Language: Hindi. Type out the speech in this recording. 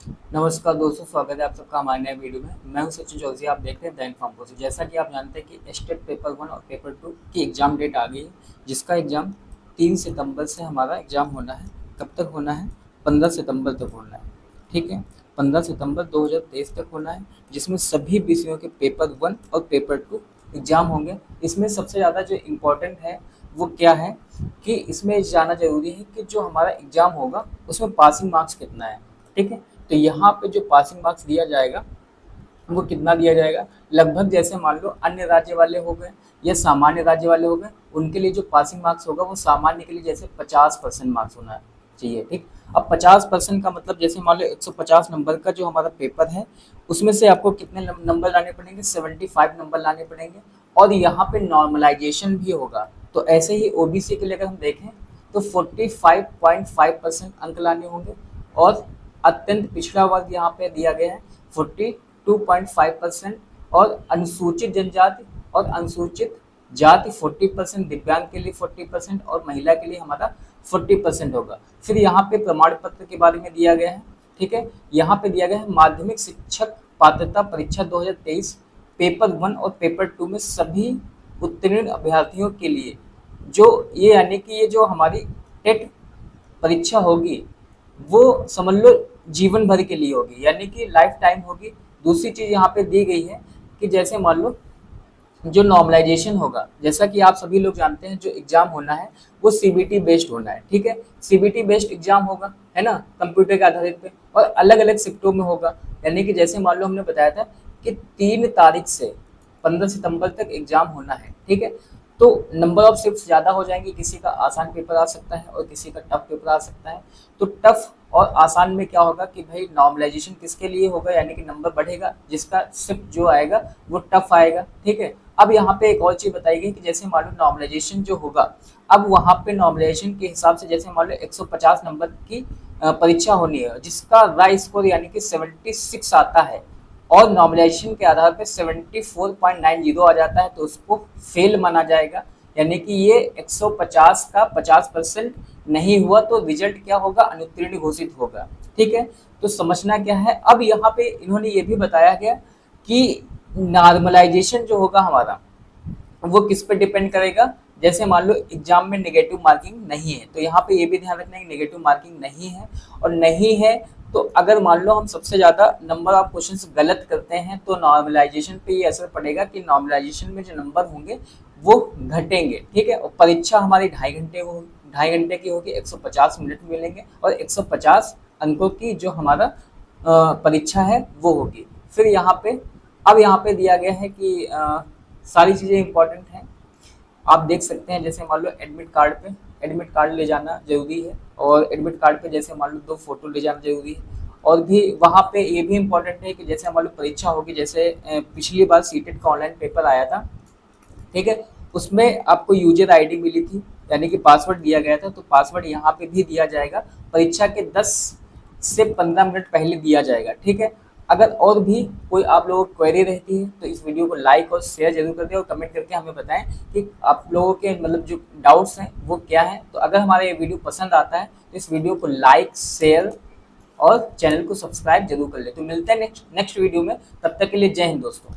नमस्कार दोस्तों, स्वागत है आप सबका हमारे नए वीडियो में। मैं हूं सचिन चौधरी, आप देख रहे हैं द इन्फॉर्मेशन। जैसा कि आप जानते हैं कि स्टेट पेपर 1 और पेपर 2 की एग्ज़ाम डेट आ गई है, जिसका एग्ज़ाम 3 सितंबर से हमारा एग्ज़ाम होना है। कब तक होना है? 15 सितंबर तक होना है। ठीक है, 15 सितंबर 2023 तक होना है, जिसमें सभी विषयों के पेपर 1 और पेपर 2 एग्ज़ाम होंगे। इसमें सबसे ज़्यादा जो इम्पोर्टेंट है वो क्या है कि इसमें जानना ज़रूरी है कि जो हमारा एग्ज़ाम होगा उसमें पासिंग मार्क्स कितना है। ठीक है, तो यहाँ पे जो पासिंग मार्क्स दिया जाएगा वो कितना दिया जाएगा, लगभग जैसे मान लो अन्य राज्य वाले हो गए या सामान्य राज्य वाले हो गए, उनके लिए जो पासिंग मार्क्स होगा वो सामान्य के लिए जैसे 50% मार्क्स होना चाहिए। ठीक, अब 50% का मतलब जैसे मान लो 150 नंबर का जो हमारा पेपर है उसमें से आपको कितने नंबर लाने पड़ेंगे? 75 नंबर लाने पड़ेंगे। और यहाँ पे नॉर्मलाइजेशन भी होगा, तो ऐसे ही ओबीसी के लिए अगर हम देखें तो 45.5% अंक लाने होंगे। और अत्यंत पिछड़ा वर्ग यहाँ पे दिया गया है 42.5%। और अनुसूचित जनजाति और अनुसूचित जाति 40%, दिव्यांग के लिए 40% और महिला के लिए हमारा 40% होगा। फिर यहाँ पे प्रमाण पत्र के बारे में दिया गया है। ठीक है, यहाँ पे दिया गया है माध्यमिक शिक्षक पात्रता परीक्षा 2023 पेपर 1 और पेपर 2 में सभी उत्तीर्ण अभ्यर्थियों के लिए जो ये यानी कि ये जो हमारी टेट परीक्षा होगी वो समझ लो जीवन भर के लिए होगी, यानी कि लाइफ टाइम होगी। दूसरी चीज़ यहाँ पे दी गई है कि जैसे मान लो जो नॉर्मलाइजेशन होगा, जैसा कि आप सभी लोग जानते हैं जो एग्जाम होना है वो सीबीटी बेस्ड होना है। ठीक है, सीबीटी बेस्ड एग्जाम होगा, है ना, कंप्यूटर के आधारित पे, और अलग अलग शिफ्टों में होगा। यानी कि जैसे मान लो हमने बताया था कि 3 तारीख से 15 सितंबर तक एग्जाम होना है। ठीक है, तो नंबर ऑफ शिफ्ट ज़्यादा हो जाएंगे, किसी का आसान पेपर आ सकता है और किसी का टफ पेपर आ सकता है। तो टफ और आसान में क्या होगा कि भाई नॉर्मलाइजेशन किसके लिए होगा, यानी कि नंबर बढ़ेगा, जिसका शिफ्ट जो आएगा वो टफ आएगा। ठीक है, अब यहाँ पे एक और चीज़ बताई गई कि जैसे मान लो नॉर्मलाइजेशन जो होगा, अब वहाँ पे नॉर्मलाइजेशन के हिसाब से जैसे मान लो 150 नंबर की परीक्षा होनी है, जिसका राय स्कोर यानी कि 76 आता है और नॉर्मलाइजेशन के आधार पे 74.90 आ जाता है, तो उसको फेल माना जाएगा। यानी कि ये 150 का 50% नहीं हुआ तो रिजल्ट क्या होगा? अनुत्तीर्ण घोषित होगा। ठीक है, तो समझना क्या है, अब यहाँ पे इन्होंने ये भी बताया गया कि नॉर्मलाइजेशन जो होगा हमारा वो किस पे डिपेंड करेगा। जैसे मान लो एग्जाम में नेगेटिव मार्किंग नहीं है, तो यहाँ पे ये भी ध्यान रखना है कि नेगेटिव मार्किंग नहीं है, और नहीं है तो अगर मान लो हम सबसे ज़्यादा नंबर ऑफ क्वेश्चंस गलत करते हैं तो नॉर्मलाइजेशन पे ये असर पड़ेगा कि नॉर्मलाइजेशन में जो नंबर होंगे वो घटेंगे। ठीक है, और परीक्षा हमारी 2.5 घंटे की होगी, 150 मिनट मिलेंगे और 150 अंकों की जो हमारा परीक्षा है वो होगी। फिर यहाँ पे अब यहाँ पे दिया गया है कि सारी चीज़ें इंपॉर्टेंट हैं, आप देख सकते हैं। जैसे मान लो एडमिट कार्ड ले जाना जरूरी है, और एडमिट कार्ड पे जैसे मान लो 2 फोटो ले जाना जरूरी है। और भी वहाँ पे ये भी इम्पोर्टेंट है कि जैसे मान लो परीक्षा होगी, जैसे पिछली बार सीटेट का ऑनलाइन पेपर आया था। ठीक है, उसमें आपको यूजर आईडी मिली थी, यानी कि पासवर्ड दिया गया था, तो पासवर्ड यहाँ पे भी दिया जाएगा, परीक्षा के 10 से 15 मिनट पहले दिया जाएगा। ठीक है, अगर और भी कोई आप लोगों को क्वेरी रहती है तो इस वीडियो को लाइक और शेयर जरूर कर दें, और कमेंट करके हमें बताएं कि आप लोगों के मतलब जो डाउट्स हैं वो क्या हैं। तो अगर हमारा ये वीडियो पसंद आता है तो इस वीडियो को लाइक, शेयर और चैनल को सब्सक्राइब जरूर कर लें। तो मिलते हैं नेक्स्ट वीडियो में, तब तक के लिए जय हिंद दोस्तों।